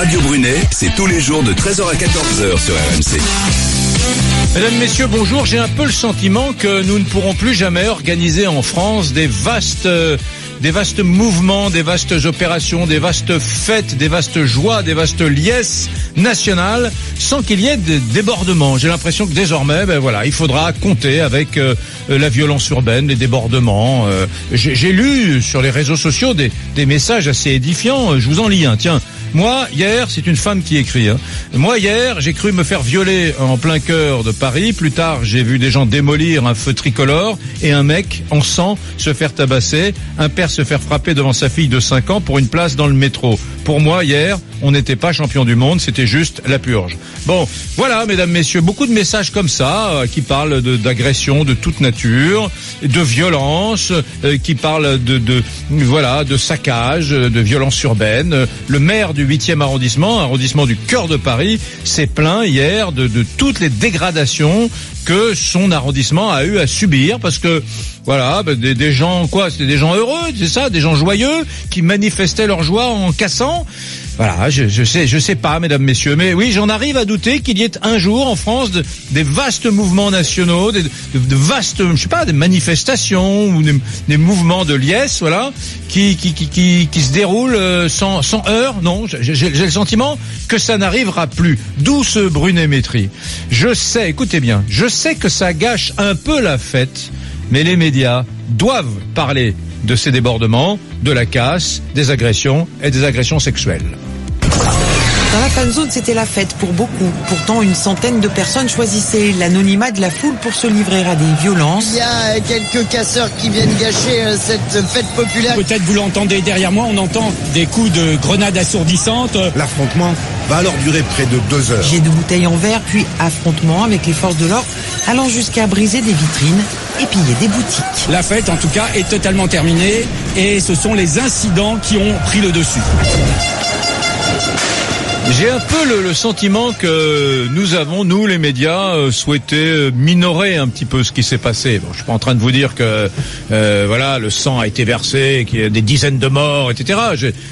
Radio Brunet, c'est tous les jours de 13h à 14h sur RMC. Mesdames, Messieurs, bonjour. J'ai un peu le sentiment que nous ne pourrons plus jamais organiser en France des vastes mouvements, des vastes opérations, des vastes fêtes, des vastes joies, des vastes liesses nationales sans qu'il y ait des débordements. J'ai l'impression que désormais, il faudra compter avec la violence urbaine, les débordements. J'ai lu sur les réseaux sociaux des messages assez édifiants. Je vous en lis un. Tiens. Moi, hier, c'est une femme qui écrit. Moi, hier, j'ai cru me faire violer en plein cœur de Paris. Plus tard, j'ai vu des gens démolir un feu tricolore et un mec en sang se faire tabasser. Un père se faire frapper devant sa fille de 5 ans pour une place dans le métro. Pour moi, hier, on n'était pas champion du monde, c'était juste la purge. Bon, voilà, mesdames, messieurs, beaucoup de messages comme ça qui parlent d'agression de toute nature, de violence, qui parlent de saccage, de violence urbaine. Le maire du 8e arrondissement du cœur de Paris, s'est plaint hier de toutes les dégradations que son arrondissement a eu à subir parce que des gens c'était des gens heureux, c'est ça, des gens joyeux qui manifestaient leur joie en cassant. Voilà, je sais pas, mesdames, messieurs, mais oui, j'en arrive à douter qu'il y ait un jour en France des vastes mouvements nationaux, de vastes, des manifestations ou des mouvements de liesse, qui se déroulent sans heurts. Non, j'ai le sentiment que ça n'arrivera plus. D'où ce Brunet-Métry. Je sais, écoutez bien, je sais que ça gâche un peu la fête, mais les médias doivent parler de ces débordements, de la casse, des agressions et des agressions sexuelles. Dans la fan zone, c'était la fête pour beaucoup. Pourtant, une centaine de personnes choisissaient l'anonymat de la foule pour se livrer à des violences. Il y a quelques casseurs qui viennent gâcher cette fête populaire. Peut-être vous l'entendez derrière moi, on entend des coups de grenades assourdissantes. L'affrontement va alors durer près de 2 heures. Jet de bouteilles en verre, puis affrontement avec les forces de l'ordre, allant jusqu'à briser des vitrines et piller des boutiques. La fête, en tout cas, est totalement terminée et ce sont les incidents qui ont pris le dessus. J'ai un peu le sentiment que nous les médias, souhaité minorer un petit peu ce qui s'est passé. Bon, je suis pas en train de vous dire que le sang a été versé, qu'il y a des dizaines de morts, etc.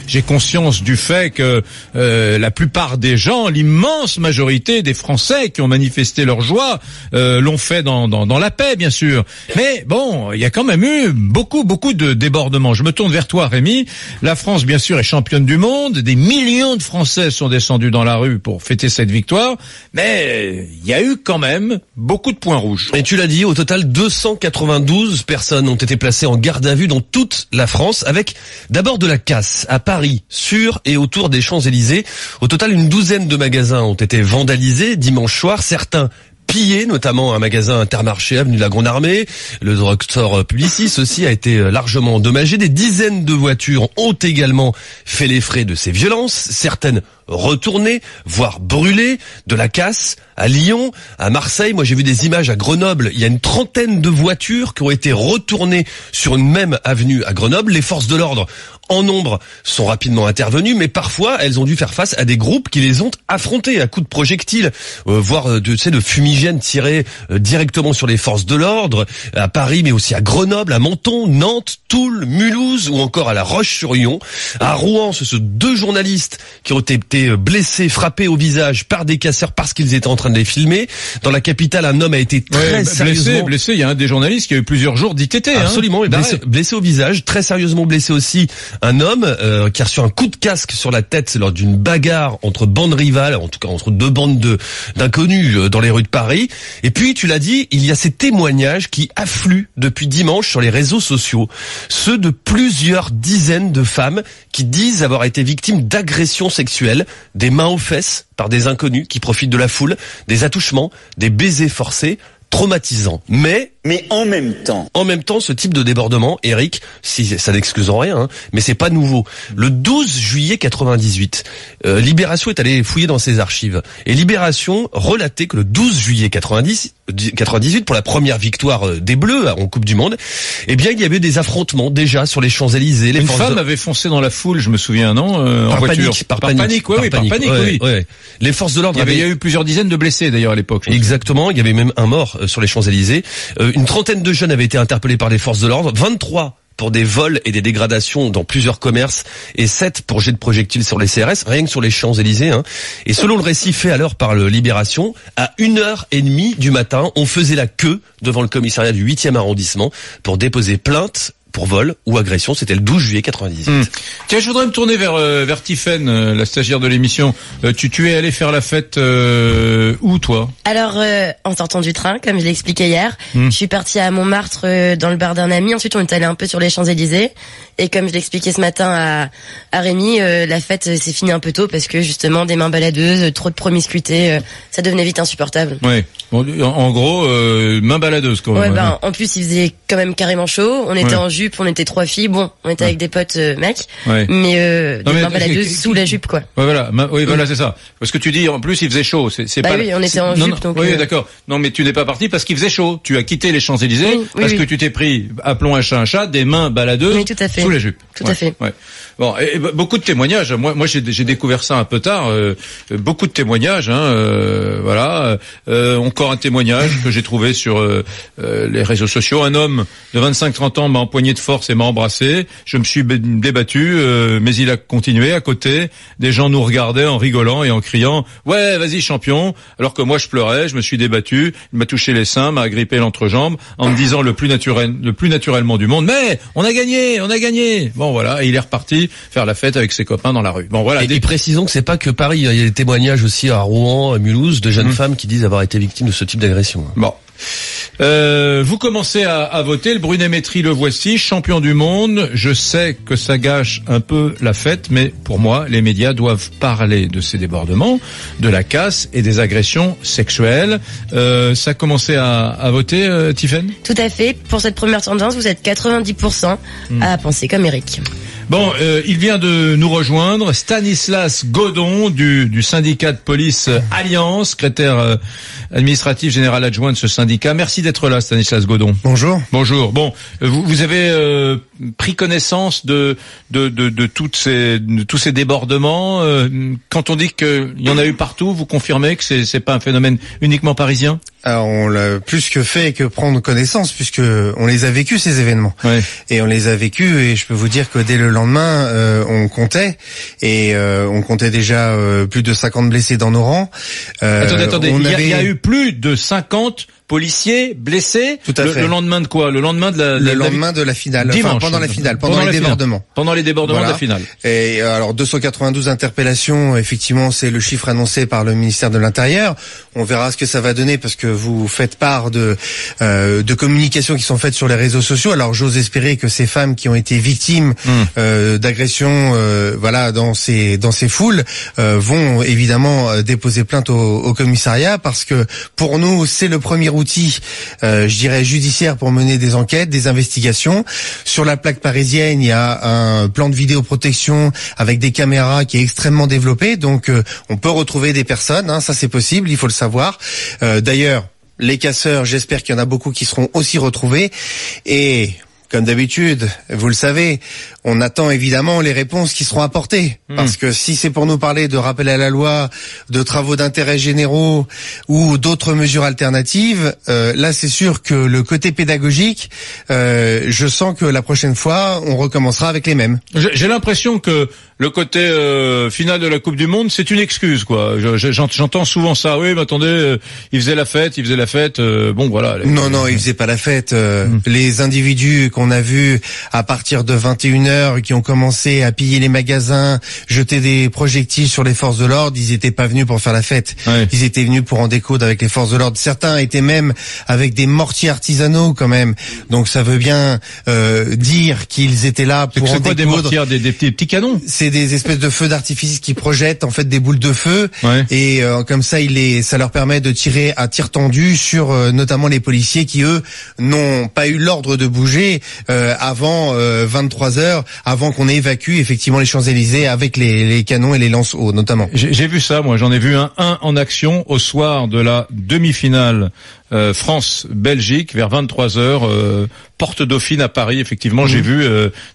J'ai conscience du fait que la plupart des gens, l'immense majorité des Français qui ont manifesté leur joie, l'ont fait dans la paix, bien sûr. Mais bon, il y a quand même eu beaucoup de débordements. Je me tourne vers toi, Rémi. La France, bien sûr, est championne du monde. Des millions de Français sont descendus dans la rue pour fêter cette victoire, mais il y a eu quand même beaucoup de points rouges. Et tu l'as dit, au total 292 personnes ont été placées en garde à vue dans toute la France, avec d'abord de la casse à Paris, sur et autour des Champs-Élysées. Au total, une douzaine de magasins ont été vandalisés dimanche soir, certains pillé, notamment un magasin Intermarché avenue de la Grande Armée. Le drugstore Publicis aussi a été largement endommagé. Des dizaines de voitures ont également fait les frais de ces violences, certaines retournées, voire brûlées, de la casse à Lyon, à Marseille. Moi, j'ai vu des images à Grenoble. Il y a une trentaine de voitures qui ont été retournées sur une même avenue à Grenoble. Les forces de l'ordre, en nombre, sont rapidement intervenues, mais parfois, elles ont dû faire face à des groupes qui les ont affrontés à coups de projectiles, voire de fumigènes tirés directement sur les forces de l'ordre, à Paris, mais aussi à Grenoble, à Menton, Nantes, Toul, Mulhouse, ou encore à La Roche-sur-Yon. À Rouen, ce sont 2 journalistes qui ont été blessés, frappés au visage par des casseurs parce qu'ils étaient en train de les filmer. Dans la capitale, un homme a été très sérieusement blessé. Il y a un des journalistes qui a eu plusieurs jours d'ITT. Absolument, blessé au visage, très sérieusement blessé aussi un homme qui a reçu un coup de casque sur la tête lors d'une bagarre entre bandes rivales, en tout cas entre 2 bandes d'inconnus dans les rues de Paris. Et puis, tu l'as dit, il y a ces témoignages qui affluent depuis dimanche sur les réseaux sociaux, ceux de plusieurs dizaines de femmes qui disent avoir été victimes d'agressions sexuelles, des mains aux fesses par des inconnus qui profitent de la foule, des attouchements, des baisers forcés, traumatisants. Mais en même temps, ce type de débordement, Eric, si ça n'excuse en rien, mais c'est pas nouveau. Le 12 juillet 98, Libération est allé fouiller dans ses archives. Et Libération relatait que le 12 juillet 98, pour la première victoire des Bleus en Coupe du Monde, eh bien, il y avait des affrontements déjà sur les Champs-Élysées. Une femme avait foncé dans la foule, je me souviens, non, en voiture. Par panique. Les forces de l'ordre il y a eu plusieurs dizaines de blessés d'ailleurs à l'époque. Exactement, il y avait même un mort sur les Champs-Élysées. Une trentaine de jeunes avaient été interpellés par les forces de l'ordre. 23 pour des vols et des dégradations dans plusieurs commerces et 7 pour jet de projectiles sur les CRS, rien que sur les Champs-Élysées. Et selon le récit fait alors par le Libération, à 1h30 du matin, on faisait la queue devant le commissariat du 8e arrondissement pour déposer plainte pour vol ou agression. C'était le 12 juillet 98. Tiens, je voudrais me tourner vers Tiffaine, la stagiaire de l'émission. Tu es allé faire la fête où, toi? Alors, en sortant du train, comme je l'ai expliqué hier, je suis partie à Montmartre dans le bar d'un ami. Ensuite, on est allé un peu sur les Champs-Élysées. Et comme je l'ai expliqué ce matin à Rémi, la fête s'est finie un peu tôt parce que justement, des mains baladeuses, trop de promiscuité, ça devenait vite insupportable. Oui. Bon, en gros, main baladeuse quand même. Ouais, en plus, il faisait quand même carrément chaud. On était en jupe, on était 3 filles. Bon, on était avec des potes mecs, mais mains baladeuses sous la jupe, quoi. Ouais, voilà. Voilà, c'est ça. Parce que tu dis, en plus, il faisait chaud. C'est bah pas. Oui, on était en jupe, donc. Oui, d'accord. Non, mais tu n'es pas parti parce qu'il faisait chaud. Tu as quitté les Champs-Élysées parce que tu t'es pris, appelons un chat, des mains baladeuses. Oui, tout à fait. Sous la jupe. Tout à fait. Ouais. Bon, et beaucoup de témoignages. Moi, j'ai découvert ça un peu tard. Beaucoup de témoignages. Voilà. Encore un témoignage que j'ai trouvé sur les réseaux sociaux. Un homme de 25-30 ans m'a empoigné de force et m'a embrassé. Je me suis débattu, mais il a continué à côté. Des gens nous regardaient en rigolant et en criant « Ouais, vas-y champion !» Alors que moi je pleurais, je me suis débattu. Il m'a touché les seins, m'a agrippé l'entrejambe en me disant le plus naturellement du monde « Mais on a gagné !» Bon voilà, et il est reparti faire la fête avec ses copains dans la rue. Bon voilà. Et précisons que c'est pas que Paris, il y a des témoignages aussi à Rouen, à Mulhouse, de jeunes femmes qui disent avoir été victimes de ce type d'agression. Bon. Vous commencez à voter. Le Brunet-Métry, le voici, champion du monde. Je sais que ça gâche un peu la fête, mais pour moi, les médias doivent parler de ces débordements, de la casse et des agressions sexuelles. Ça a commencé à voter, Tiffaine ? Tout à fait. Pour cette première tendance, vous êtes 90% à penser comme Eric. Bon, il vient de nous rejoindre, Stanislas Godon du syndicat de police Alliance, secrétaire administratif général adjoint de ce syndicat. Merci d'être là, Stanislas Godon. Bonjour. Bonjour. Bon, vous avez pris connaissance de tous ces débordements. Quand on dit qu'il y en a eu partout, vous confirmez que c'est pas un phénomène uniquement parisien ? Alors on l'a plus que fait que prendre connaissance, puisque on les a vécus ces événements. Ouais. Et on les a vécus, et je peux vous dire que dès le lendemain, on comptait, et on comptait déjà plus de 50 blessés dans nos rangs. Attendez, il y a eu plus de 50 policiers blessés. Tout à fait. Le lendemain de quoi? Le lendemain de la finale. Dimanche. Enfin, pendant la finale, pendant les débordements. Pendant les débordements Voilà. de la finale. Et alors 292 interpellations, effectivement, c'est le chiffre annoncé par le ministère de l'Intérieur. On verra ce que ça va donner, parce que vous faites part de communications qui sont faites sur les réseaux sociaux. Alors j'ose espérer que ces femmes qui ont été victimes d'agressions, voilà, dans ces foules, vont évidemment déposer plainte au commissariat, parce que pour nous c'est le premier outil, je dirais judiciaire, pour mener des enquêtes, des investigations. Sur la plaque parisienne, il y a un plan de vidéoprotection avec des caméras qui est extrêmement développé, donc on peut retrouver des personnes, ça c'est possible, il faut le savoir. D'ailleurs, les casseurs, j'espère qu'il y en a beaucoup qui seront aussi retrouvés, et comme d'habitude, vous le savez, on attend évidemment les réponses qui seront apportées. Parce que si c'est pour nous parler de rappel à la loi, de travaux d'intérêt généraux ou d'autres mesures alternatives, là c'est sûr que le côté pédagogique, je sens que la prochaine fois, on recommencera avec les mêmes. J'ai l'impression que le côté final de la Coupe du Monde, c'est une excuse, quoi. J'entends souvent ça. Oui, mais attendez, il faisait la fête. Bon, voilà. Non, il faisait pas la fête. Les individus qu'on a vus à partir de 21h, qui ont commencé à piller les magasins, jeter des projectiles sur les forces de l'ordre, ils étaient pas venus pour faire la fête. Ouais. Ils étaient venus pour en découdre avec les forces de l'ordre. Certains étaient même avec des mortiers artisanaux, quand même. Donc ça veut bien dire qu'ils étaient là pour en découdre. C'est quoi des mortiers, des petits canons? C'est des espèces de feux d'artifice qui projettent en fait des boules de feu, et comme ça ça leur permet de tirer à tir tendu sur notamment les policiers qui eux n'ont pas eu l'ordre de bouger avant 23h, avant qu'on ait évacué effectivement les Champs-Élysées avec les canons et les lance-eau notamment. J'ai vu ça, moi, j'en ai vu un en action au soir de la demi-finale France-Belgique vers 23h, Porte Dauphine à Paris. Effectivement, j'ai vu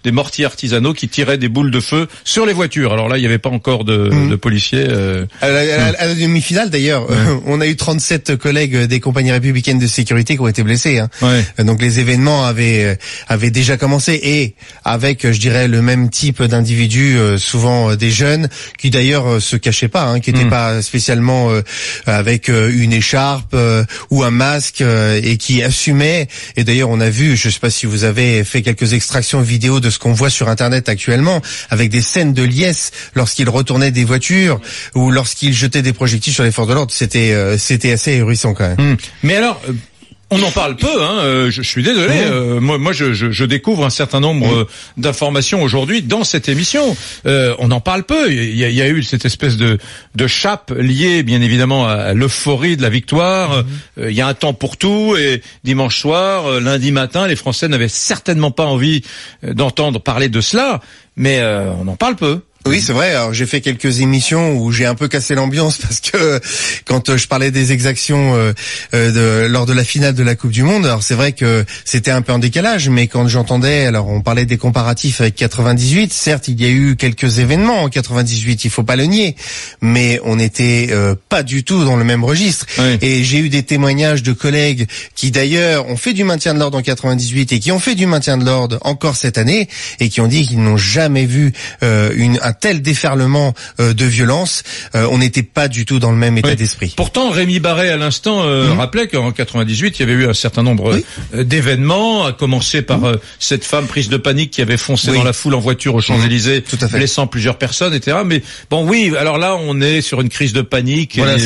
des mortiers artisanaux qui tiraient des boules de feu sur les voitures. Alors là, il n'y avait pas encore de policiers. À la demi-finale, d'ailleurs, on a eu 37 collègues des compagnies républicaines de sécurité qui ont été blessés. Hein. Ouais. Donc les événements avaient déjà commencé, et avec, je dirais, le même type d'individus, souvent des jeunes, qui d'ailleurs se cachaient pas, hein, qui n'étaient pas spécialement avec une écharpe ou un masque, et qui assumaient. Et d'ailleurs, on a vu, je sais pas si vous avez fait quelques extractions vidéo de ce qu'on voit sur Internet actuellement, avec des scènes de liesse lorsqu'ils retournaient des voitures ou lorsqu'ils jetaient des projectiles sur les forces de l'ordre. C'était assez ahurissant quand même. Mais alors, on en parle peu, hein. Je suis désolé. Moi, je découvre un certain nombre d'informations aujourd'hui dans cette émission. On en parle peu. Il y a eu cette espèce de chape liée, bien évidemment, à l'euphorie de la victoire. Il y a un temps pour tout, et dimanche soir, lundi matin, les Français n'avaient certainement pas envie d'entendre parler de cela. Mais on en parle peu. Oui, c'est vrai. Alors, j'ai fait quelques émissions où j'ai un peu cassé l'ambiance, parce que quand je parlais des exactions lors de la finale de la Coupe du Monde, alors c'est vrai que c'était un peu en décalage, mais quand j'entendais, alors on parlait des comparatifs avec 98, certes, il y a eu quelques événements en 98, il faut pas le nier, mais on n'était pas du tout dans le même registre. Oui. Et j'ai eu des témoignages de collègues qui d'ailleurs ont fait du maintien de l'ordre en 98 et qui ont fait du maintien de l'ordre encore cette année, et qui ont dit qu'ils n'ont jamais vu un tel déferlement de violence. On n'était pas du tout dans le même état d'esprit. Pourtant, Rémi Barré à l'instant rappelait qu'en 98, il y avait eu un certain nombre d'événements, à commencer par cette femme prise de panique qui avait foncé dans la foule en voiture aux Champs-Élysées, blessant plusieurs personnes, etc. Mais bon, oui, alors là, on est sur une crise de panique. Voilà,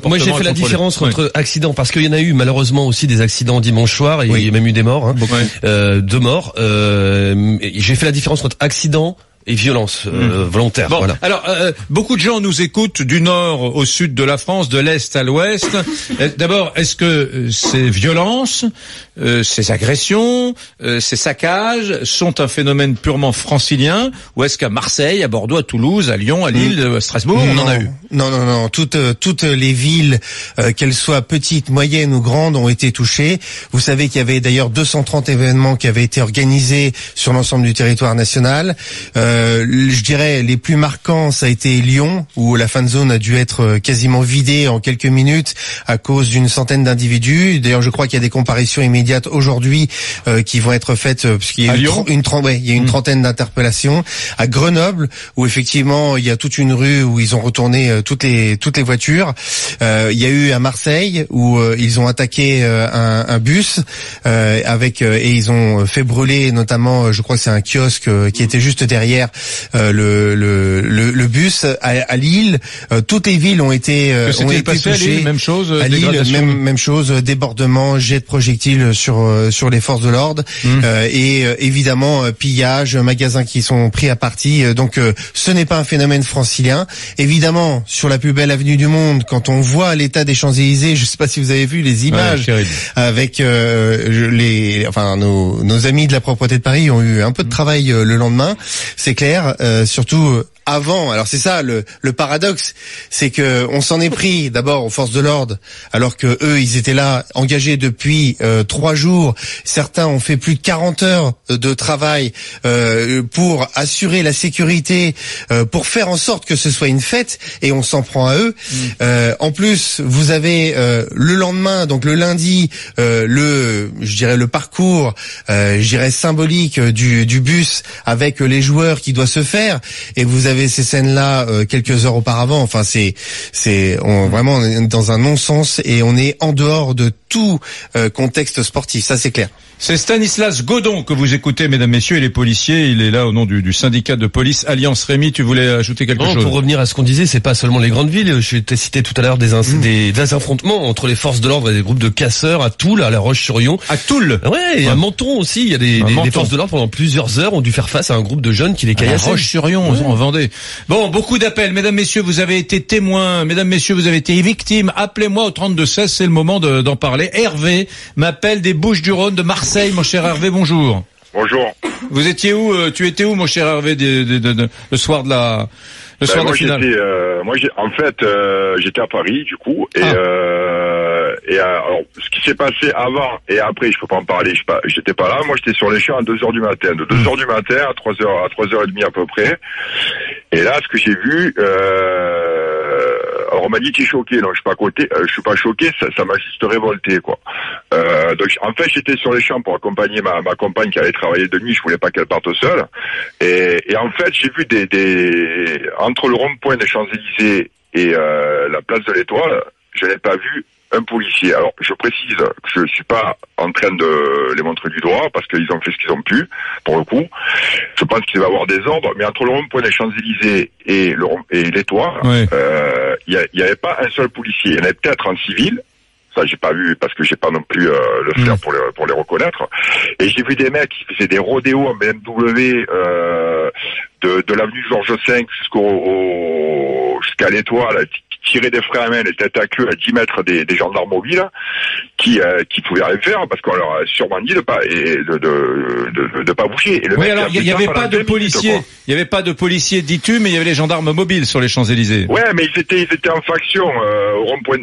moi, j'ai fait la différence entre accidents, parce qu'il y en a eu malheureusement aussi des accidents dimanche soir, et il y a même eu des morts, hein. 2 morts. J'ai fait la différence entre accident et violence volontaire. Bon, alors beaucoup de gens nous écoutent du nord au sud de la France, de l'est à l'ouest. D'abord, est-ce que ces violences, ces agressions, ces saccages sont un phénomène purement francilien, ou est-ce qu'à Marseille, à Bordeaux, à Toulouse, à Lyon, à Lille, à Strasbourg, on en a eu? Non. Toutes les villes, qu'elles soient petites, moyennes ou grandes, ont été touchées. Vous savez qu'il y avait d'ailleurs 230 événements qui avaient été organisés sur l'ensemble du territoire national. Je dirais les plus marquants, ça a été Lyon, où la fan zone a dû être quasiment vidée en quelques minutes à cause d'une centaine d'individus. D'ailleurs, je crois qu'il y a des comparutions immédiates aujourd'hui qui vont être faites, puisqu'il y a une trentaine d'interpellations. À Grenoble, où effectivement il y a toute une rue où ils ont retourné toutes les voitures. Il y a eu à Marseille où ils ont attaqué un bus et ils ont fait brûler, notamment, je crois que c'est un kiosque qui était juste derrière le bus. À Lille, toutes les villes ont été touchées. À Lille, même chose. À Lille, même chose, débordement, jet de projectiles sur les forces de l'ordre, et évidemment pillage, magasins qui sont pris à partie. Donc ce n'est pas un phénomène francilien. Évidemment, sur la plus belle avenue du monde, quand on voit l'état des Champs-Élysées, je sais pas si vous avez vu les images avec nos amis de la propreté de Paris ont eu un peu de travail le lendemain. C'est clair, surtout avant. Alors c'est ça le paradoxe, c'est que on s'en est pris d'abord aux forces de l'ordre, alors que eux ils étaient là engagés depuis 3 jours. Certains ont fait plus de 40 heures de travail pour assurer la sécurité, pour faire en sorte que ce soit une fête, et on s'en prend à eux. En plus, vous avez le lendemain, donc le lundi, le parcours, symbolique du bus avec les joueurs qui doit se faire, et vous avez ces scènes-là quelques heures auparavant. Enfin, vraiment on est dans un non-sens, et on est en dehors de tout contexte sportif. Ça, c'est clair. C'est Stanislas Godon que vous écoutez, mesdames, messieurs, et les policiers. Il est là au nom du syndicat de police Alliance. Rémi, tu voulais ajouter quelque chose? Pour revenir à ce qu'on disait, c'est pas seulement les grandes villes. Je t'ai cité tout à l'heure des affrontements entre les forces de l'ordre et des groupes de casseurs à Toul, à La Roche-sur-Yon. À Toul? Ouais, et à Menton aussi. Il y a des forces de l'ordre pendant plusieurs heures ont dû faire face à un groupe de jeunes qui les caillassaient. La Roche-sur-Yon, en Vendée. Bon, beaucoup d'appels. Mesdames, messieurs, vous avez été témoins. Mesdames, messieurs, vous avez été victimes. Appelez-moi au 32-16, c'est le moment d'en parler. Hervé m'appelle des Bouches-du-Rhône, de Marseille. Mon cher Hervé, bonjour. Bonjour. Vous étiez où? Tu étais où, mon cher Hervé, le soir de la finale? J'étais à Paris, du coup, alors, ce qui s'est passé avant et après, je peux pas en parler, j'étais pas là. Moi, j'étais sur les champs à 2h du matin. De 2h du matin à 3h30 à peu près. Et là, ce que j'ai vu, alors on m'a dit tu es choqué, non, je suis pas choqué, ça m'a juste révolté, quoi. Donc en fait, j'étais sur les champs pour accompagner ma compagne qui allait travailler de nuit, je voulais pas qu'elle parte seule. Et en fait, j'ai vu des entre le rond-point des Champs-Élysées et la place de l'Étoile, je n'ai pas vu un policier. Alors, je précise que je suis pas en train de les montrer du doigt parce qu'ils ont fait ce qu'ils ont pu, pour le coup. Je pense qu'il va y avoir des ordres, mais entre le rond-point des Champs-Élysées et l'Étoile, il y avait pas un seul policier. Il y en avait peut-être un civil. Ça, j'ai pas vu parce que j'ai pas non plus le flair pour les reconnaître. Et j'ai vu des mecs qui faisaient des rodéos en BMW de l'avenue Georges V jusqu'à l'Étoile, tirer des freins à main, les têtes à queue à 10 mètres des gendarmes mobiles qui pouvaient rien faire parce qu'on leur a sûrement dit de pas bouger. Et le oui, alors il y avait pas de policiers, il y avait pas de policiers, dis-tu, mais il y avait les gendarmes mobiles sur les Champs-Élysées. Ouais, mais ils étaient en faction au rond-point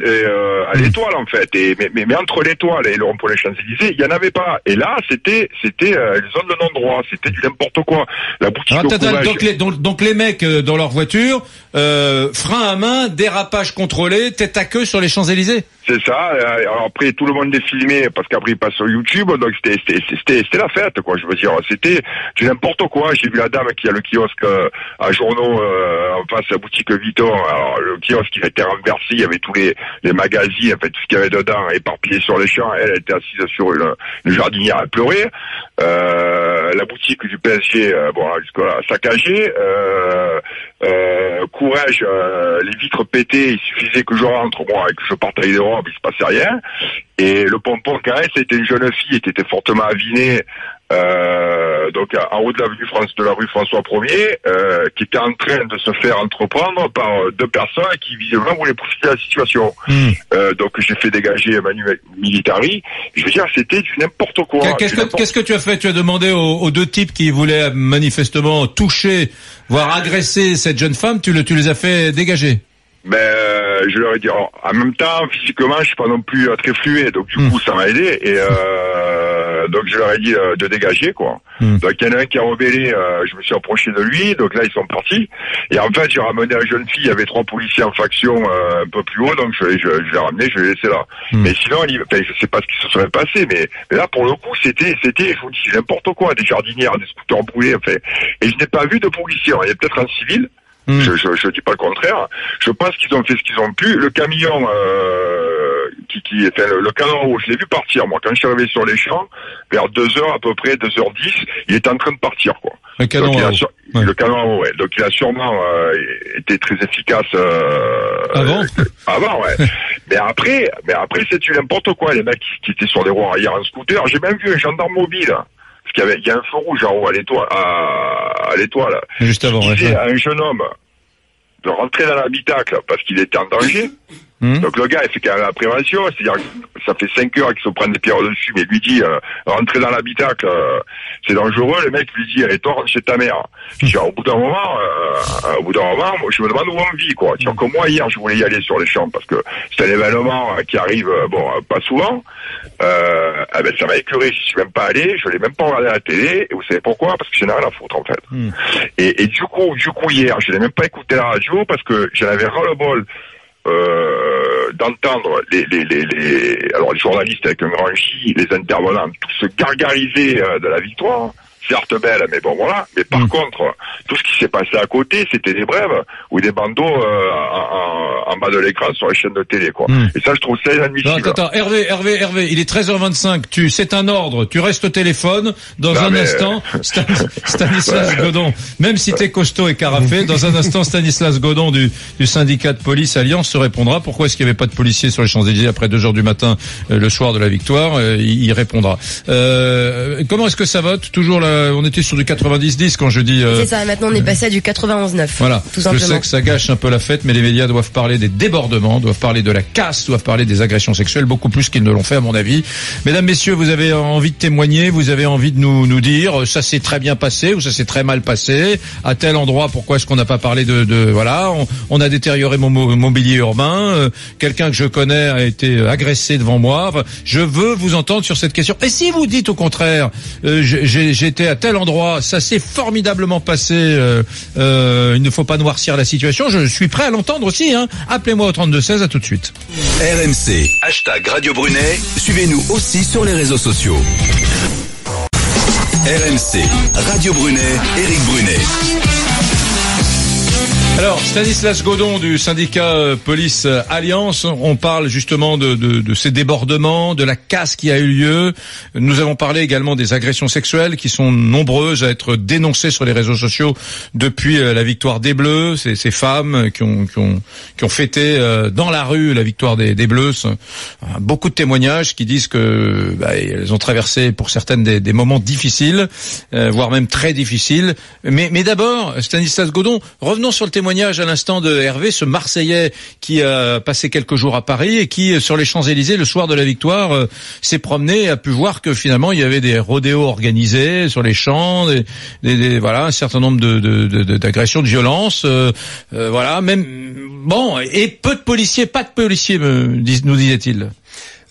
à l'Étoile en fait. Mais entre l'Étoile et le rond-point des Champs-Élysées, il y en avait pas. Et là, c'était une zone de non-droit, c'était du n'importe quoi. La boutique donc les mecs dans leur voiture, frein à main, dérapage contrôlé, tête à queue sur les Champs-Élysées. C'est ça. Alors après, tout le monde est filmé parce qu'après il passe sur YouTube, donc c'était la fête, quoi. Je veux dire, c'était du n'importe quoi. J'ai vu la dame qui a le kiosque à journaux en face de la boutique Vuitton. Alors le kiosque il a été renversé, il y avait tous les magazines, en fait tout ce qu'il y avait dedans éparpillé sur les champs. Elle était assise sur une jardinière à pleurer. La boutique du PSG, jusque-là saccagée. Courage, les vitres pétées, il suffisait que je rentre, et que je parte avec des robes, il se passait rien. Et le pompon carré, c'était une jeune fille qui était fortement avinée, donc en haut de la rue François 1er, qui était en train de se faire entreprendre par deux personnes qui visiblement voulaient profiter de la situation. Donc j'ai fait dégager Manu Militari. Je veux dire, c'était du n'importe quoi. Qu'est-ce que tu as fait? Tu as demandé aux deux types qui voulaient manifestement toucher, voire agresser cette jeune femme, tu les as fait dégager? Je leur ai dit, en même temps, physiquement, je suis pas non plus très flué, donc du coup, ça m'a aidé, et donc je leur ai dit de dégager, quoi. Donc il y en a un qui a rebellé, je me suis approché de lui, donc là, ils sont partis, et en fait, j'ai ramené la jeune fille, il y avait 3 policiers en faction un peu plus haut, donc je l'ai ramené, je l'ai laissé là. Mais sinon, je sais pas ce qui se serait passé, mais là, pour le coup, c'était, je vous dis, n'importe quoi, des jardinières, des scooters brûlés, enfin, et je n'ai pas vu de policiers. Il y a peut-être un civil, je dis pas le contraire. Je pense qu'ils ont fait ce qu'ils ont pu. Le camion le canon rouge, je l'ai vu partir. Moi, quand je suis arrivé sur les champs, vers 2h à peu près, 2h10, il était en train de partir, quoi. Le canon rouge. Le canon, ouais. Donc il a sûrement été très efficace avant, ouais. mais après c'est du n'importe quoi. Les mecs qui étaient sur des roues arrière en scooter. J'ai même vu un gendarme mobile. Parce qu'il y a un feu rouge en haut à l'Étoile. Juste avant, il disait à un jeune homme de rentrer dans l'habitacle parce qu'il était en danger. Donc le gars, il fait quand même la prévention, c'est-à-dire que ça fait 5 heures qu'ils se prennent des pierres dessus, mais il lui dit rentrer dans l'habitacle, c'est dangereux. Le mec lui dit allez toi rentre chez ta mère. Au bout d'un moment, moi, je me demande où on vit, quoi. C'est-à-dire que moi hier je voulais y aller sur les champs parce que c'est un événement qui arrive pas souvent. Ça m'a écœuré, je suis même pas allé, je l'ai même pas regardé à la télé, et vous savez pourquoi? Parce que j'en ai rien à foutre en fait. Et du coup hier, je n'ai même pas écouté la radio parce que j'en avais ras-le-bol d'entendre les journalistes avec un grand J, les intervenants, tous se gargariser de la victoire. Certes belle, mais bon voilà. Mais par contre, tout ce qui s'est passé à côté, c'était des brèves ou des bandeaux en bas de l'écran sur les chaînes de télé, quoi. Et ça, je trouve ça inadmissible. Attends, Hervé, il est 13h25. C'est un ordre. Tu restes au téléphone. Dans un instant, Stanislas Godon. Même si t'es costaud et carafé, dans un instant, Stanislas Godon du syndicat de police Alliance se répondra. Pourquoi est-ce qu'il n'y avait pas de policiers sur les Champs-Élysées après 2h du matin, le soir de la victoire? Il répondra. Comment est-ce que ça vote? Toujours là? On était sur du 90-10 quand je dis... C'est ça, maintenant on est passé à du 91-9. Voilà, tout simplement. Je sais que ça gâche un peu la fête, mais les médias doivent parler des débordements, doivent parler de la casse, doivent parler des agressions sexuelles, beaucoup plus qu'ils ne l'ont fait à mon avis. Mesdames, messieurs, vous avez envie de témoigner, vous avez envie de nous dire ça s'est très bien passé ou ça s'est très mal passé, à tel endroit pourquoi est-ce qu'on n'a pas parlé de voilà, on a détérioré mon mobilier urbain, quelqu'un que je connais a été agressé devant moi. Enfin, je veux vous entendre sur cette question. Et si vous dites au contraire, j'étais à tel endroit, ça s'est formidablement passé, il ne faut pas noircir la situation, je suis prêt à l'entendre aussi, hein. Appelez-moi au 3216, à tout de suite. RMC, #Radio Brunet, suivez-nous aussi sur les réseaux sociaux. RMC, Radio Brunet, Éric Brunet. Alors, Stanislas Godon du syndicat Police Alliance, on parle justement de ces débordements, de la casse qui a eu lieu. Nous avons parlé également des agressions sexuelles qui sont nombreuses à être dénoncées sur les réseaux sociaux depuis la victoire des Bleus. Ces femmes qui ont fêté dans la rue la victoire des Bleus. Beaucoup de témoignages qui disent que elles ont traversé pour certaines des moments difficiles, voire même très difficiles. Mais d'abord, Stanislas Godon, revenons sur le témoignage à l'instant de Hervé, ce Marseillais qui a passé quelques jours à Paris et qui, sur les Champs-Élysées, le soir de la victoire, s'est promené et a pu voir que finalement il y avait des rodéos organisés sur les champs, voilà, un certain nombre d'agressions, de violences, voilà, même bon, et peu de policiers, pas de policiers, nous disait-il.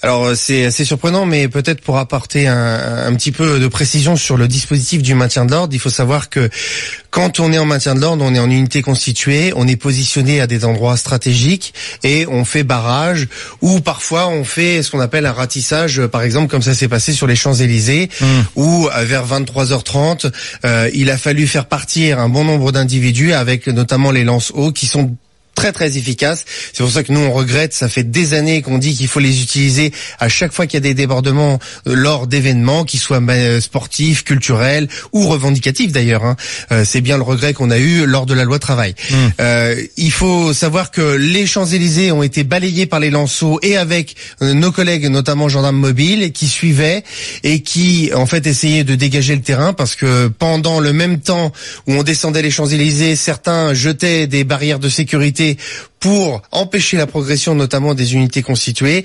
Alors c'est assez surprenant, mais peut-être pour apporter un petit peu de précision sur le dispositif du maintien de l'ordre, il faut savoir que quand on est en maintien de l'ordre, on est en unité constituée, on est positionné à des endroits stratégiques et on fait barrage, ou parfois on fait ce qu'on appelle un ratissage, par exemple comme ça s'est passé sur les Champs-Élysées, où vers 23h30, il a fallu faire partir un bon nombre d'individus avec notamment les lance-eaux qui sont très très efficace. C'est pour ça que nous on regrette, ça fait des années qu'on dit qu'il faut les utiliser à chaque fois qu'il y a des débordements lors d'événements, qu'ils soient sportifs, culturels ou revendicatifs d'ailleurs, hein. C'est bien le regret qu'on a eu lors de la loi travail. Il faut savoir que les Champs-Élysées ont été balayés par les lanceaux et avec nos collègues, notamment gendarmes mobiles, qui suivaient et qui en fait essayaient de dégager le terrain, parce que pendant le même temps où on descendait les Champs-Élysées, certains jetaient des barrières de sécurité pour empêcher la progression notamment des unités constituées.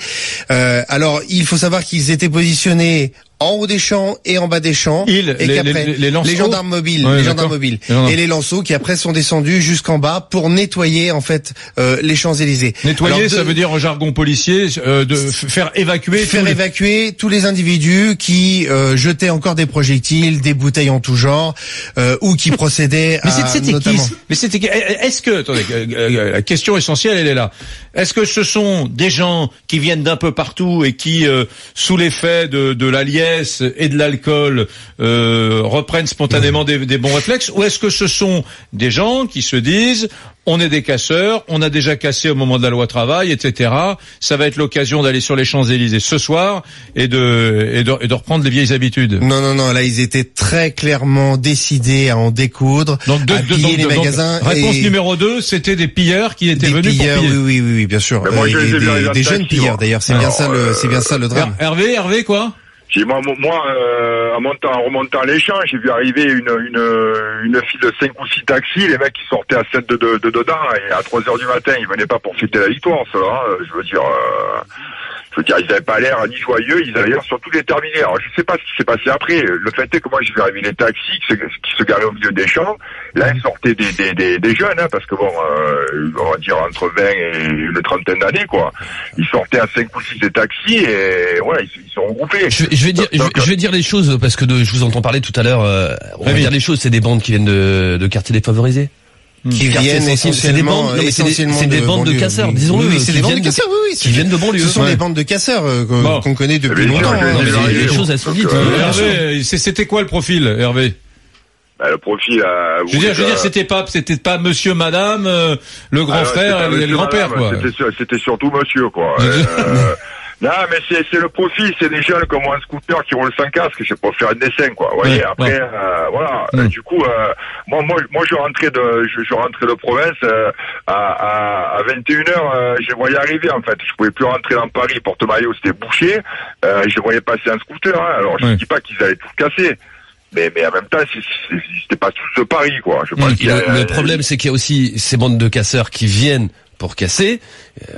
Alors il faut savoir qu'ils étaient positionnés en haut des champs et en bas des champs, et qu'après les gendarmes mobiles, et les lanceaux qui après sont descendus jusqu'en bas pour nettoyer en fait les Champs-Élysées. Nettoyer, ça veut dire en jargon policier de faire évacuer tous les individus qui jetaient encore des projectiles, des bouteilles en tout genre, ou qui procédaient à notamment. Est-ce que attendez, la question essentielle elle est là. Est-ce que ce sont des gens qui viennent d'un peu partout et qui sous l'effet de la liesse et de l'alcool reprennent spontanément des bons réflexes, ou est-ce que ce sont des gens qui se disent on est des casseurs, on a déjà cassé au moment de la loi travail, etc. Ça va être l'occasion d'aller sur les Champs-Élysées ce soir et de reprendre les vieilles habitudes. Non, là ils étaient très clairement décidés à en découdre, à piller les magasins. Réponse numéro 2, c'était des pilleurs qui étaient venus pour piller. Oui, bien sûr. Des jeunes pilleurs d'ailleurs, c'est bien ça le drame. Hervé quoi? En remontant les champs, j'ai vu arriver une file de 5 ou 6 taxis, les mecs qui sortaient à 7 de dedans, et à 3h du matin, ils venaient pas pour fêter la victoire, ceux-là, je veux dire, ils avaient pas l'air ni joyeux, ils avaient l'air surtout déterminés. Alors, je sais pas ce qui s'est passé après. Le fait est que moi, j'ai vu arriver les taxis qui se garaient au milieu des champs. Là, ils sortaient des jeunes, hein, parce que bon, on va dire entre 20 et une trentaine d'années, quoi. Ils sortaient à 5 ou 6 des taxis et, voilà, ils sont regroupés. Je vais dire les choses, parce que je vous entends parler tout à l'heure, on va dire les choses, c'est des bandes qui viennent de quartiers défavorisés. Qui viennent essentiellement, c'est des bandes de casseurs, disons-le. Oui, c'est des bandes de casseurs, oui. Qui viennent de banlieue. Ce sont des bandes de casseurs qu'on connaît depuis longtemps. Les choses, elles sont dites. Hervé, c'était quoi le profil, Hervé? Le profil, je veux dire, c'était pas monsieur, madame, le grand frère et le grand-père, quoi. C'était surtout monsieur, quoi. Non, mais c'est le profil, c'est des jeunes comme un scooter qui roulent sans casque, c'est pour faire un dessin, quoi. Vous voyez, après, voilà. Du coup, moi, je rentrais de province, à 21h, je voyais arriver, en fait. Je pouvais plus rentrer dans Paris, Porte-Maillot, c'était bouché, je voyais passer un scooter, hein. Alors, je ne dis pas qu'ils allaient tout casser. Mais en même temps, c'était pas tous de Paris, quoi. Le problème, c'est qu'il y a aussi ces bandes de casseurs qui viennent pour casser.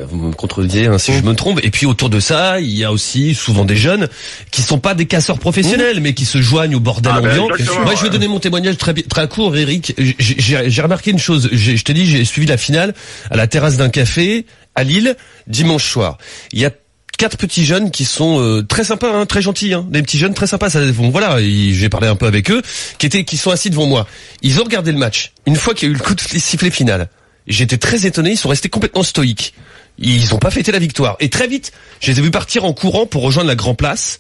Vous me contredisez si je me trompe. Et puis autour de ça, il y a aussi souvent des jeunes qui sont pas des casseurs professionnels, mais qui se joignent au bordel ambiant. Moi, je vais donner mon témoignage très court, Eric. J'ai remarqué une chose. Je te dis, j'ai suivi la finale à la terrasse d'un café à Lille dimanche soir. Il y a 4 petits jeunes qui sont très sympas, très gentils, des petits jeunes très sympas. Voilà, j'ai parlé un peu avec eux, qui sont assis devant moi. Ils ont regardé le match. Une fois qu'il y a eu le coup de sifflet final, j'étais très étonné. Ils sont restés complètement stoïques. Ils ont pas fêté la victoire. Et très vite, je les ai vus partir en courant pour rejoindre la Grand Place.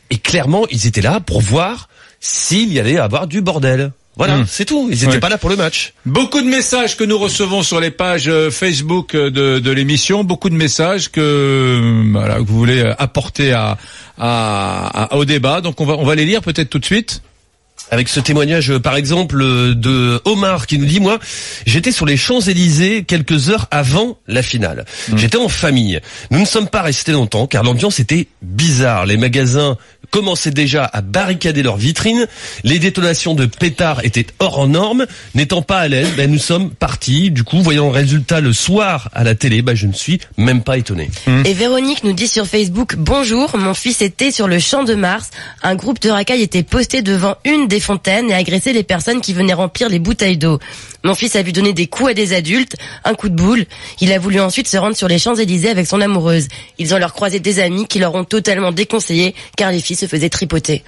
Et clairement, ils étaient là pour voir s'il y allait avoir du bordel. Voilà, c'est tout. Ils n'étaient pas là pour le match. Beaucoup de messages que nous recevons sur les pages Facebook de l'émission, beaucoup de messages que vous voulez apporter au débat. Donc on va les lire peut-être tout de suite. Avec ce témoignage, par exemple, de Omar qui nous dit, moi, j'étais sur les Champs-Élysées quelques heures avant la finale. J'étais en famille. Nous ne sommes pas restés longtemps car l'ambiance était bizarre. Les magasins commençaient déjà à barricader leurs vitrines. Les détonations de pétards étaient hors norme. N'étant pas à l'aise, nous sommes partis. Du coup, voyant le résultat le soir à la télé, je ne suis même pas étonné. Et Véronique nous dit sur Facebook, bonjour, mon fils était sur le Champ de Mars. Un groupe de racailles était posté devant une des fontaines et agressait les personnes qui venaient remplir les bouteilles d'eau. Mon fils a vu donner des coups à des adultes, un coup de boule. Il a voulu ensuite se rendre sur les Champs-Élysées avec son amoureuse. Ils ont leur croisé des amis qui leur ont totalement déconseillé car les filles se faisaient tripoter.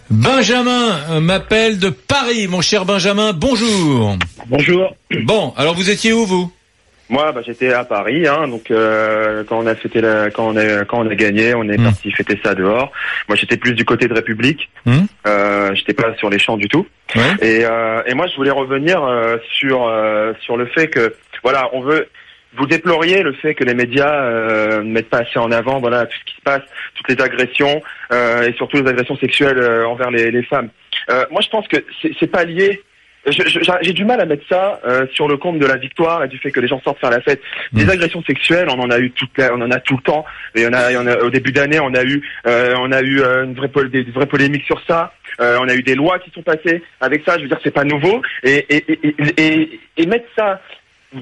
Benjamin m'appelle de Paris. Mon cher Benjamin, bonjour. Bonjour. Bon, alors vous étiez où vous ? Moi, j'étais à Paris, donc quand on a gagné, on est parti fêter ça dehors. Moi, j'étais plus du côté de République. J'étais pas sur les champs du tout. Ouais. Et moi, je voulais revenir sur le fait que vous déploriez le fait que les médias ne mettent pas assez en avant tout ce qui se passe, toutes les agressions et surtout les agressions sexuelles envers les femmes. Moi, je pense que c'est pas lié. J'ai du mal à mettre ça sur le compte de la victoire et du fait que les gens sortent faire la fête. Des agressions sexuelles, on en a eu tout le temps. Et on a au début d'année, on a eu des vraies polémiques sur ça. On a eu des lois qui sont passées avec ça. Je veux dire, c'est pas nouveau. Et mettre ça,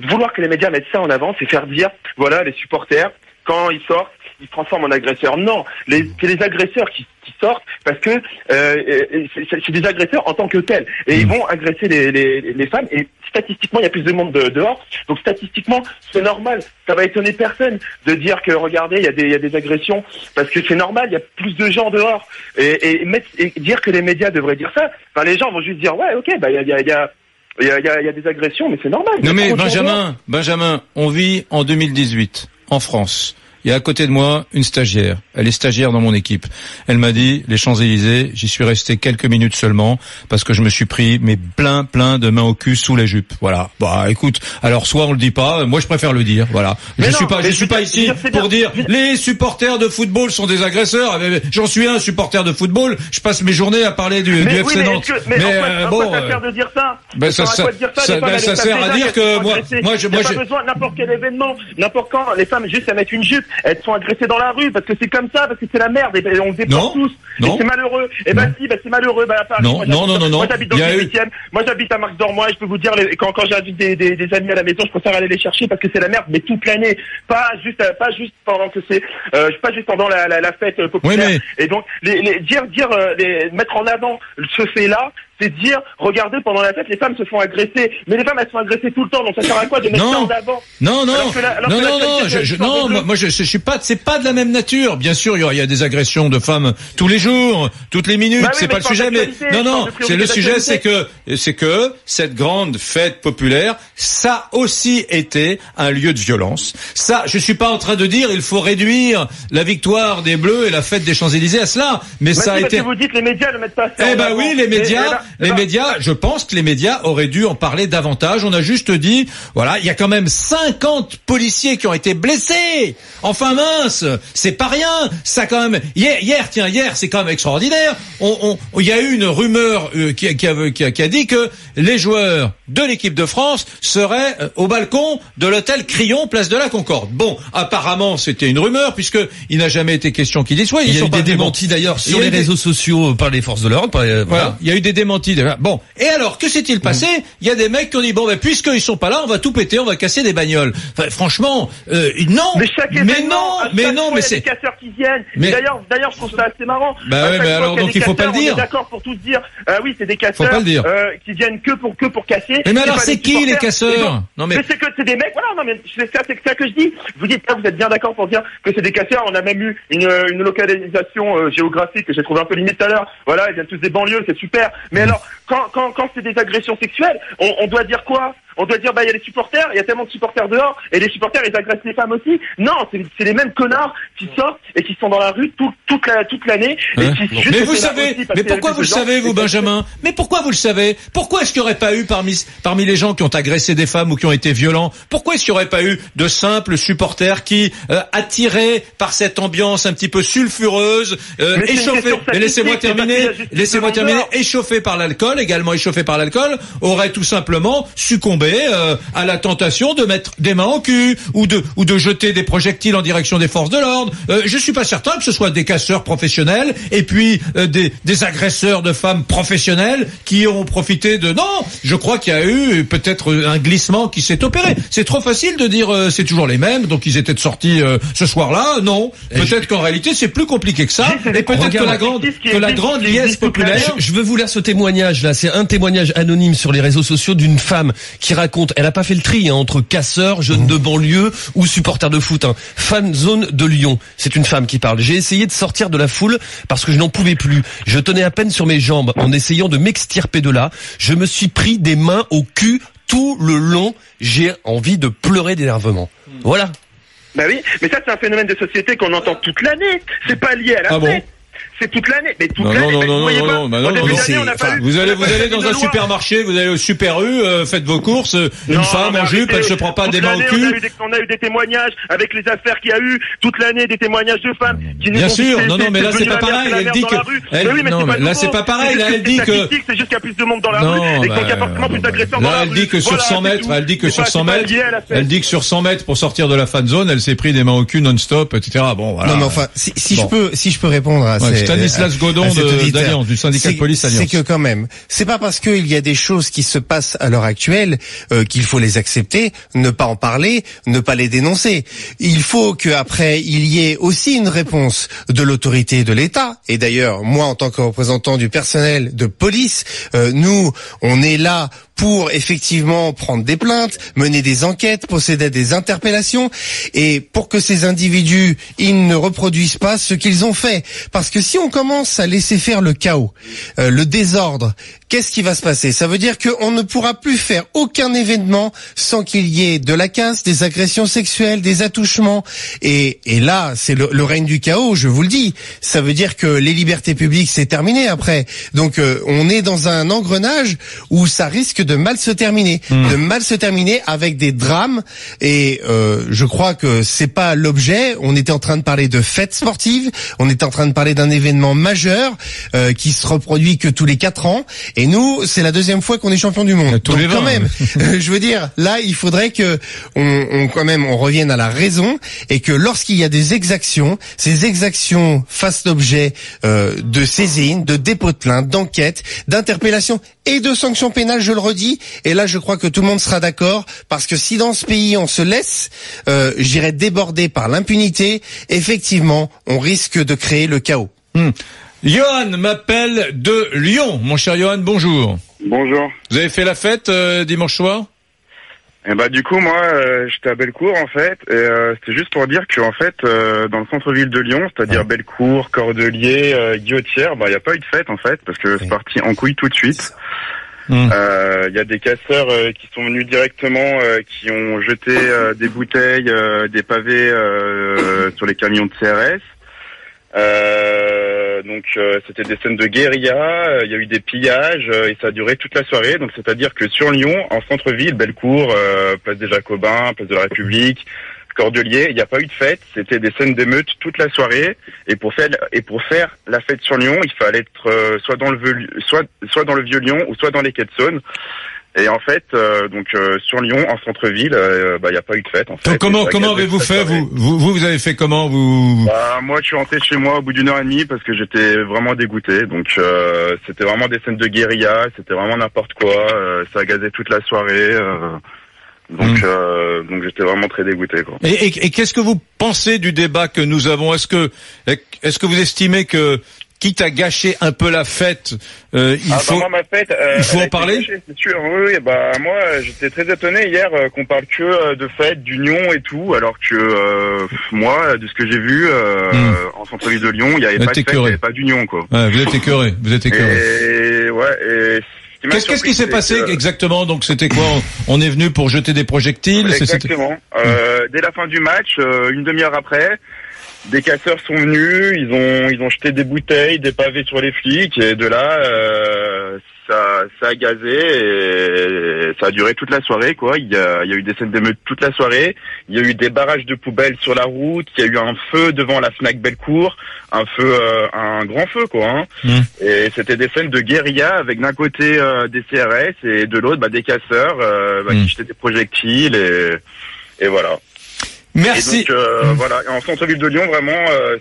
vouloir que les médias mettent ça en avant, c'est faire dire, les supporters, quand ils sortent, ils se transforment en agresseurs. Non, c'est les agresseurs qui sortent parce que c'est des agresseurs en tant que tels. Et ils vont agresser les femmes. Et statistiquement, il y a plus de monde dehors. Donc statistiquement, c'est normal. Ça va étonner personne de dire que, regardez, il y a des agressions. Parce que c'est normal, il y a plus de gens dehors. Et dire que les médias devraient dire ça, les gens vont juste dire, ouais, ok, il y a des agressions, mais c'est normal. Non mais Benjamin, on vit en 2018, en France. Il y a à côté de moi une stagiaire. Elle est stagiaire dans mon équipe. Elle m'a dit, les Champs-Élysées, j'y suis resté quelques minutes seulement parce que je me suis pris plein de mains au cul sous la jupe. Voilà. Écoute, alors soit on le dit pas, moi je préfère le dire. Voilà. Je suis pas ici pour dire les supporters de football sont des agresseurs. J'en suis un supporter de football. Je passe mes journées à parler du FC Nantes. Mais ça sert de dire ça. Ça sert à dire que moi j'ai pas besoin n'importe quel événement, n'importe quand les femmes juste à mettre une jupe. Elles sont agressées dans la rue parce que c'est comme ça, parce que c'est la merde et on se déporte tous. Et c'est malheureux. Et c'est malheureux. À Paris, moi j'habite dans le 18e. Moi j'habite à Marx-d'Ormois et je peux vous dire quand j'invite des amis à la maison, je préfère aller les chercher parce que c'est la merde, mais toute l'année, pas juste pendant que c'est pas juste pendant la fête populaire. Oui, mais... Et donc mettre en avant ce fait-là, c'est dire, regardez, pendant la fête, les femmes se font agresser. Mais les femmes, elles sont agressées tout le temps, donc ça sert à quoi de mettre ça en avant? Non, moi je suis pas, c'est pas de la même nature. Bien sûr, il y a des agressions de femmes tous les jours, toutes les minutes, c'est pas le sujet, mais c'est le sujet, c'est que cette grande fête populaire, ça aussi été un lieu de violence. Ça, je suis pas en train de dire, il faut réduire la victoire des Bleus et la fête des Champs-Élysées à cela, mais ça a été... Parce que vous dites, les médias ne mettent pas ça en avant. Oui, les médias, je pense que les médias auraient dû en parler davantage. On a juste dit, il y a quand même 50 policiers qui ont été blessés. Enfin mince, c'est pas rien. Ça quand même. Hier, c'est quand même extraordinaire. Il y a eu une rumeur qui a dit que les joueurs de l'équipe de France seraient au balcon de l'hôtel Crillon, place de la Concorde. Bon, apparemment, c'était une rumeur puisque il n'a jamais été question qu'ils y soient. Il y a eu des démentis d'ailleurs sur les réseaux sociaux par les forces de l'ordre. Il y a eu des démentis démenti déjà. Bon, et alors, que s'est-il passé? Il y a des mecs qui ont dit, bon, ben, puisqu'ils sont pas là, on va tout péter, on va casser des bagnoles. Enfin, franchement, non. Mais chaque événement, mais c'est des casseurs qui viennent. Mais d'ailleurs, je trouve ça assez marrant. Bah ouais, mais alors, donc il faut pas le dire. On est d'accord pour tous dire, oui, c'est des casseurs, faut pas le dire. qui viennent que pour casser. Mais alors, c'est qui les casseurs? Non, mais c'est des mecs, voilà, non, mais c'est ça que je dis. Vous dites, vous êtes bien d'accord pour dire que c'est des casseurs. On a même eu une localisation géographique que j'ai trouvé un peu limite tout à l'heure. Voilà, ils viennent tous des banlieues, c'est super. Mais alors, quand c'est des agressions sexuelles, on doit dire quoi? On doit dire, il y a les supporters, il y a tellement de supporters dehors, et les supporters, ils agressent les femmes aussi. Non, c'est les mêmes connards qui sortent et qui sont dans la rue toute l'année. Mais vous savez, mais pourquoi vous le savez, vous, Benjamin? Mais pourquoi vous le savez? Pourquoi est-ce qu'il n'y aurait pas eu parmi les gens qui ont agressé des femmes ou qui ont été violents, pourquoi est-ce qu'il n'y aurait pas eu de simples supporters qui, attirés par cette ambiance un petit peu sulfureuse, échauffés, mais laissez-moi terminer, échauffés par l'alcool, également échauffés par l'alcool, auraient tout simplement succombé à la tentation de mettre des mains au cul ou de jeter des projectiles en direction des forces de l'ordre. Je suis pas certain que ce soit des casseurs professionnels et puis des agresseurs de femmes professionnelles qui ont profité de... Non, je crois qu'il y a eu peut-être un glissement qui s'est opéré. C'est trop facile de dire c'est toujours les mêmes, donc ils étaient sortis ce soir-là. Non, peut-être qu'en réalité c'est plus compliqué que ça. Et peut-être que la grande liesse populaire... Je veux vous lire ce témoignage là. C'est un témoignage anonyme sur les réseaux sociaux d'une femme qui raconte, elle a pas fait le tri entre casseurs, jeunes de banlieue ou supporters de foot. Fan zone de Lyon. C'est une femme qui parle. J'ai essayé de sortir de la foule parce que je n'en pouvais plus. Je tenais à peine sur mes jambes en essayant de m'extirper de là. Je me suis pris des mains au cul tout le long. J'ai envie de pleurer d'énervement. Voilà. Bah oui, mais ça c'est un phénomène de société qu'on entend toute l'année. C'est pas lié à la fête. C'est toute l'année, mais toute l'année. Vous allez dans un supermarché, vous allez au Super U, faites vos courses, une femme en jupe, elle se prend pas des mains au cul. On a eu des témoignages avec les affaires qu'il y a eu toute l'année, des témoignages de femmes qui bien sûr, mais là c'est pas pareil, elle dit que non, là c'est pas pareil, là elle dit que c'est juste qu'il y a plus de monde dans la rue et qu'il y a forcément plus d'agresseurs dans la rue. Là elle dit que sur 100 mètres, elle dit que sur 100 mètres pour sortir de la fan zone, elle s'est pris des mains au cul non-stop, etc. Bon voilà. Non mais enfin, si je peux répondre à Stanislas Godon d'Alliance, du syndicat de police Alliance. C'est que quand même, c'est pas parce qu'il y a des choses qui se passent à l'heure actuelle qu'il faut les accepter, ne pas en parler, ne pas les dénoncer. Il faut qu'après il y ait aussi une réponse de l'autorité de l'État. Et d'ailleurs, moi en tant que représentant du personnel de police, nous on est là pour effectivement prendre des plaintes, mener des enquêtes, procéder à des interpellations, et pour que ces individus, ils ne reproduisent pas ce qu'ils ont fait. Parce que si on commence à laisser faire le chaos, le désordre, qu'est-ce qui va se passer? Ça veut dire qu'on ne pourra plus faire aucun événement sans qu'il y ait de la casse, des agressions sexuelles, des attouchements. Et là, c'est le règne du chaos, je vous le dis. Ça veut dire que les libertés publiques, c'est terminé après. Donc on est dans un engrenage où ça risque de mal se terminer. De mal se terminer avec des drames. Et je crois que c'est pas l'objet. On était en train de parler de fêtes sportives. On était en train de parler d'un événement majeur qui se reproduit que tous les 4 ans. Et nous, c'est la deuxième fois qu'on est champion du monde. Donc quand même, je veux dire, là, il faudrait que on revienne à la raison et que lorsqu'il y a des exactions, ces exactions fassent l'objet de saisine, de dépôt de plainte, d'enquête, d'interpellation et de sanctions pénales, je le redis. Et là, je crois que tout le monde sera d'accord, parce que si dans ce pays on se laisse, j'irais déborder par l'impunité, effectivement, on risque de créer le chaos. Johan m'appelle de Lyon. Mon cher Johan, bonjour. Bonjour. Vous avez fait la fête dimanche soir? Du coup, moi, j'étais à Bellecour, en fait, et c'était juste pour dire que, en fait, dans le centre-ville de Lyon, c'est-à-dire Bellecour, Cordeliers, Guillotière, il n'y a pas eu de fête, en fait, parce que c'est parti en couille tout de suite. Il y a des casseurs qui sont venus directement, qui ont jeté des bouteilles, des pavés sur les camions de CRS. Donc c'était des scènes de guérilla, il y a eu des pillages et ça a duré toute la soirée. Donc c'est-à-dire que sur Lyon, en centre-ville, Bellecour, place des Jacobins, place de la République, Cordeliers, il n'y a pas eu de fête. C'était des scènes d'émeute toute la soirée. Et pour faire la fête sur Lyon, il fallait être soit dans le vieux Lyon ou soit dans les quais de Saône. Et en fait, sur Lyon, en centre-ville, y a pas eu de fête. En fait. Donc comment avez-vous fait vous avez fait comment vous? Moi, je suis rentré chez moi au bout d'1 heure et demie parce que j'étais vraiment dégoûté. Donc c'était vraiment des scènes de guérilla, c'était vraiment n'importe quoi. Ça gazait toute la soirée. Donc j'étais vraiment très dégoûté, quoi. Et qu'est-ce que vous pensez du débat que nous avons? Est-ce que vous estimez que, quitte à gâcher un peu la fête, il faut en parler? Gâchée, c'est sûr. Oui. Moi, j'étais très étonné hier qu'on parle que de fête, d'union et tout, alors que moi, de ce que j'ai vu en centre-ville de Lyon, il n'y avait pas de fête, il n'y avait pas d'union, quoi. Ouais, vous êtes écœuré. Et qu'est-ce qui s'est passé exactement? Donc c'était quoi? On est venu pour jeter des projectiles? Exactement. Dès la fin du match, une demi-heure après, des casseurs sont venus, ils ont jeté des bouteilles, des pavés sur les flics, et de là, ça a gazé et ça a duré toute la soirée, quoi. Il y a eu des scènes d'émeute toute la soirée, il y a eu des barrages de poubelles sur la route, il y a eu un feu devant la Fnac Bellecour, un grand feu, quoi. Et c'était des scènes de guérilla avec d'un côté des CRS et de l'autre des casseurs qui jetaient des projectiles et voilà. Merci. Et donc, en centre-ville de Lyon, vraiment,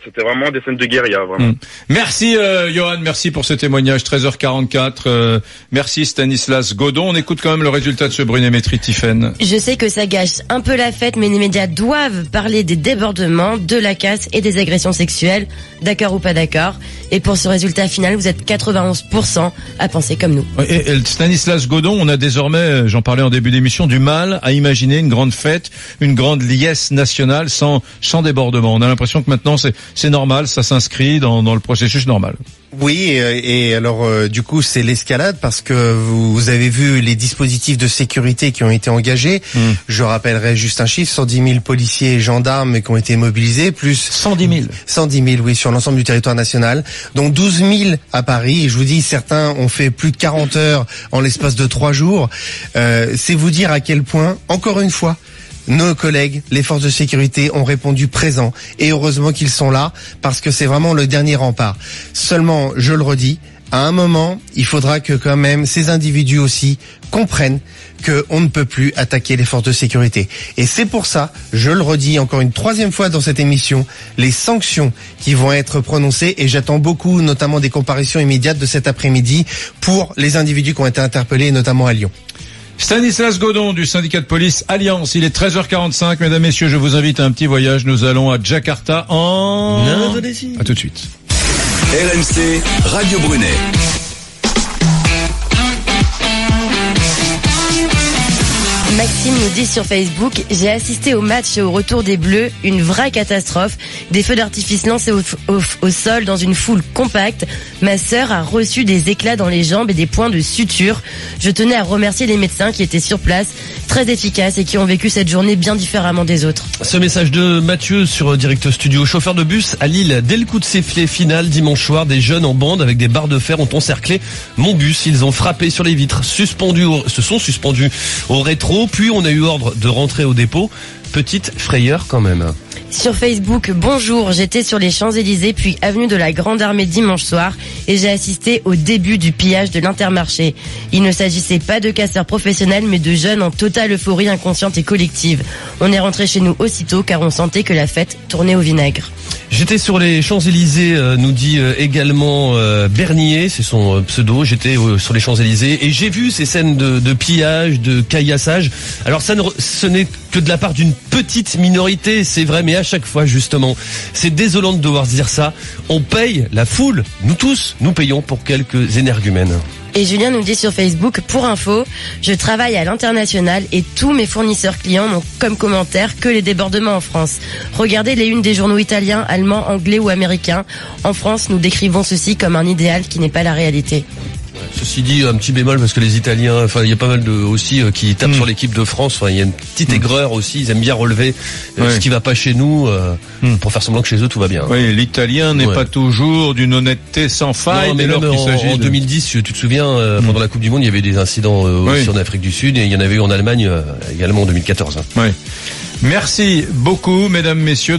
c'était vraiment des scènes de guérilla, vraiment. Merci, Johan, merci pour ce témoignage. 13h44. Merci, Stanislas Godon. On écoute quand même le résultat de ce Brunet-Métry, Tiffaine. Je sais que ça gâche un peu la fête, mais les médias doivent parler des débordements, de la casse et des agressions sexuelles. D'accord ou pas d'accord? Et pour ce résultat final, vous êtes 91% à penser comme nous. Et Stanislas Godon, on a désormais, j'en parlais en début d'émission, du mal à imaginer une grande fête, une grande liesse nationale sans débordement. On a l'impression que maintenant c'est normal, ça s'inscrit dans le processus normal. Oui, et alors du coup c'est l'escalade parce que vous avez vu les dispositifs de sécurité qui ont été engagés. Je rappellerai juste un chiffre, 110 000 policiers et gendarmes qui ont été mobilisés, plus 110 000. 110 000, oui, sur l'ensemble du territoire national. Donc 12 000 à Paris. Et je vous dis, certains ont fait plus de 40 heures en l'espace de 3 jours. C'est vous dire à quel point, encore une fois, nos collègues, les forces de sécurité, ont répondu présent. Et heureusement qu'ils sont là, parce que c'est vraiment le dernier rempart. Seulement, je le redis, à un moment, il faudra que quand même ces individus aussi comprennent qu'on ne peut plus attaquer les forces de sécurité. Et c'est pour ça, je le redis encore une 3e fois dans cette émission, les sanctions qui vont être prononcées, et j'attends beaucoup, notamment des comparutions immédiates de cet après-midi pour les individus qui ont été interpellés, notamment à Lyon. Stanislas Godon du syndicat de police Alliance. Il est 13h45. Mesdames, messieurs, je vous invite à un petit voyage. Nous allons à Jakarta en Indonésie. À tout de suite. RMC, Radio Brunet. Maxime nous dit sur Facebook: j'ai assisté au match et au retour des Bleus, une vraie catastrophe. Des feux d'artifice lancés au sol dans une foule compacte. Ma sœur a reçu des éclats dans les jambes et des points de suture. Je tenais à remercier les médecins qui étaient sur place, très efficaces et qui ont vécu cette journée bien différemment des autres. Ce message de Mathieu sur Direct Studio. Chauffeur de bus à Lille, dès le coup de sifflet final dimanche soir, des jeunes en bande avec des barres de fer ont encerclé mon bus. Ils ont frappé sur les vitres, se sont suspendus au rétro. Puis on a eu ordre de rentrer au dépôt. Petite frayeur quand même. Sur Facebook, bonjour, j'étais sur les Champs-Élysées puis avenue de la Grande Armée dimanche soir et j'ai assisté au début du pillage de l'Intermarché. Il ne s'agissait pas de casseurs professionnels mais de jeunes en totale euphorie inconsciente et collective. On est rentré chez nous aussitôt car on sentait que la fête tournait au vinaigre. J'étais sur les Champs-Élysées, nous dit également Bernier, c'est son pseudo. J'étais sur les Champs-Élysées et j'ai vu ces scènes de pillage, de caillassage. Alors ce n'est que de la part d'une petite minorité, c'est vrai, mais à chaque fois justement, c'est désolant de devoir se dire ça. On paye, la foule, nous tous, nous payons pour quelques énergumènes. Et Julien nous dit sur Facebook, pour info, je travaille à l'international et tous mes fournisseurs clients n'ont comme commentaire que les débordements en France. Regardez les unes des journaux italiens, allemands, anglais ou américains. En France, nous décrivons ceci comme un idéal qui n'est pas la réalité. Ceci dit, un petit bémol parce que les Italiens, il y a pas mal aussi qui tapent sur l'équipe de France. Il y a une petite aigreur aussi. Ils aiment bien relever ce qui va pas chez nous pour faire semblant que chez eux tout va bien. Oui, l'Italien n'est pas toujours d'une honnêteté sans faille. Non, mais même en 2010, tu te souviens, pendant la Coupe du Monde, il y avait des incidents aussi en Afrique du Sud et il y en avait eu en Allemagne également en 2014. Oui. Merci beaucoup, mesdames, messieurs.